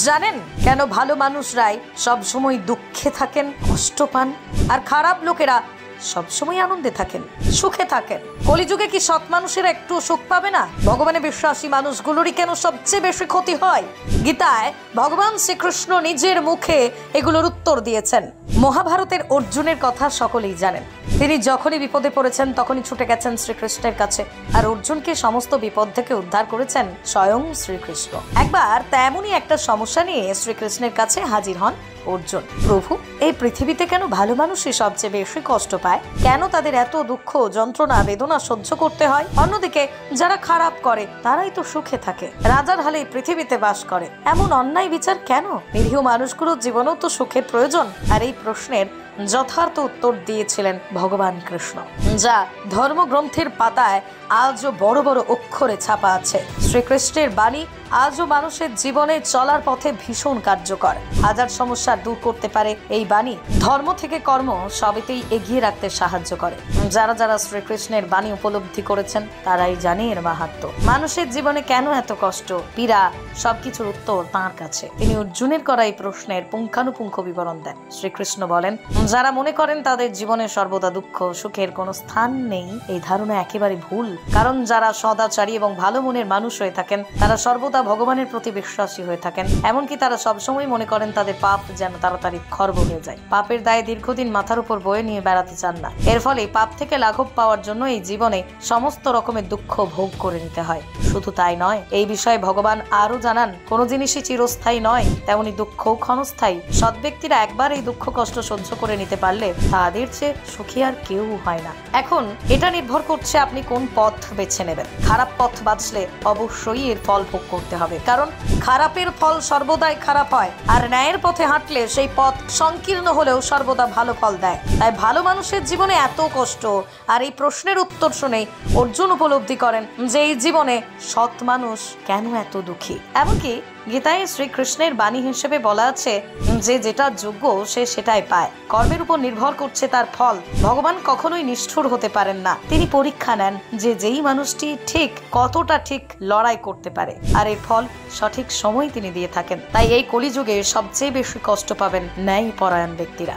জানেন কেন ভালো মানুষরাই সব সময় দুঃখে থাকেন, কষ্ট পান, আর খারাপ লোকেরা সব সময় আনন্দে থাকেন, সুখে থাকেন? কলিযুগে কি সৎ মানুষেরা একটু সুখ পাবে না? ভগবানে বিশ্বাসী মানুষগুলোরই কেন সবচেয়ে বেশি ক্ষতি হয়? গীতায় ভগবান শ্রীকৃষ্ণ নিজের মুখে এগুলোর উত্তর দিয়েছেন। মহাভারতের অর্জুনের কথা সকলেই জানেন। তিনি যখনই বিপদে পড়েছেন তখনই ছুটে গেছেন শ্রীকৃষ্ণের কাছে, আর অর্জুনকে সমস্ত বিপদ থেকে উদ্ধার করেছেন স্বয়ং শ্রীকৃষ্ণ। একবার তেমনই একটা সমস্যা নিয়ে শ্রীকৃষ্ণের কাছে হাজির হন অর্জুন। প্রভু, এই পৃথিবীতে কেন ভালো মানুষই সবচেয়ে বেশি কষ্ট পায়? কেন তাদের এত দুঃখ, যন্ত্রণা, বেদনা সহ্য করতে হয়? অন্যদিকে যারা খারাপ করে তারাই তো সুখে থাকে, রাজার হালে পৃথিবীতে বাস করে। এমন অন্যায় বিচার কেন? নিরীহ মানুষগুলোর জীবনেও তো সুখের প্রয়োজন। আর এই প্রশ্নের যথার্থ উত্তর দিয়েছিলেন ভগবান কৃষ্ণ, যা ধর্মগ্রন্থের পাতায় আজও বড় বড় অক্ষরে ছাপা আছে। শ্রীকৃষ্ণের বাণী আজও মানুষের জীবনে চলার পথে ভীষণ কার্যকর। হাজার সমস্যা দূর করতে পারে এই বাণী। ধর্ম থেকে কর্ম সবেতেই এগিয়ে রাখতে সাহায্য করে। যারা যারা শ্রীকৃষ্ণের বাণী উপলব্ধি করেছেন তারাই জানে এর মাহাত্ম্য। মানুষের জীবনে কেন এত কষ্ট, পীড়া, সবকিছুর উত্তর তাঁর কাছে। তিনি অর্জুনের করা এই প্রশ্নের পুঙ্খানুপুঙ্খ বিবরণ দেন। শ্রীকৃষ্ণ বলেন, যারা মনে করেন তাদের জীবনে সর্বদা দুঃখ সুখের কোনো স্থান নেই, এই ধারণা একেবারে ভুল। কারণ যারা সদাচারী এবং ভালো মনের মানুষ হয়ে থাকেন তারা সর্বদা ভগবানের প্রতি বিশ্বাসী হয়ে থাকেন। এমনকি তারা সবসময় মনে করেন তাদের পাপ যেন তাড়াতাড়ি খর্ব হয়ে যায়। পাপের দায়ে দীর্ঘদিন মাথার উপর বয়ে নিয়ে বেড়াতে চান না। এর ফলে পাপ থেকে লাঘব পাওয়ার জন্য এই জীবনে সমস্ত রকমের দুঃখ ভোগ করে নিতে হয়। শুধু তাই নয়, এই বিষয়ে ভগবান আরো জানান, কোনো জিনিসই চিরস্থায়ী নয়, তেমনি দুঃখও ক্ষণস্থায়ী। সৎ ব্যক্তিরা একবার এই দুঃখ কষ্ট সহ্য করে নিতে পারলে তাদের চেয়ে সুখী আর কেউ হয় না। এখন এটা নির্ভর করছে আপনি কোন পথ বেছে নেবেন। খারাপ পথ বাছলে অবশ্যই এর ফল ভোগ করতে হবে, কারণ খারাপের ফল সর্বদাই খারাপ হয়। আর ন্যায়ের পথে হাঁটলে সেই পথ সংকীর্ণ হলেও সর্বদা ভালো ফল দেয়। তাই ভালো মানুষের জীবনে এত কষ্ট, আর এই প্রশ্নের উত্তর শুনেই অর্জুন উপলব্ধি করেন যে এই জীবনে সৎ মানুষ কেন এত দুঃখী। এমনকি গীতায় শ্রীকৃষ্ণের বাণী হিসেবে বলা আছে যে যেটা যোগ্য সে সেটাই পায়, কর্মের উপর নির্ভর করছে তার ফল। ভগবান কখনোই নিষ্ঠুর হতে পারেন না। তিনি পরীক্ষা নেন যে যেই মানুষটি ঠিক কতটা ঠিক লড়াই করতে পারে, আর এর ফল সঠিক সময় তিনি দিয়ে থাকেন। তাই এই কলিযুগে সবচেয়ে বেশি কষ্ট পাবেন ন্যায় পরায়ণ ব্যক্তিরা।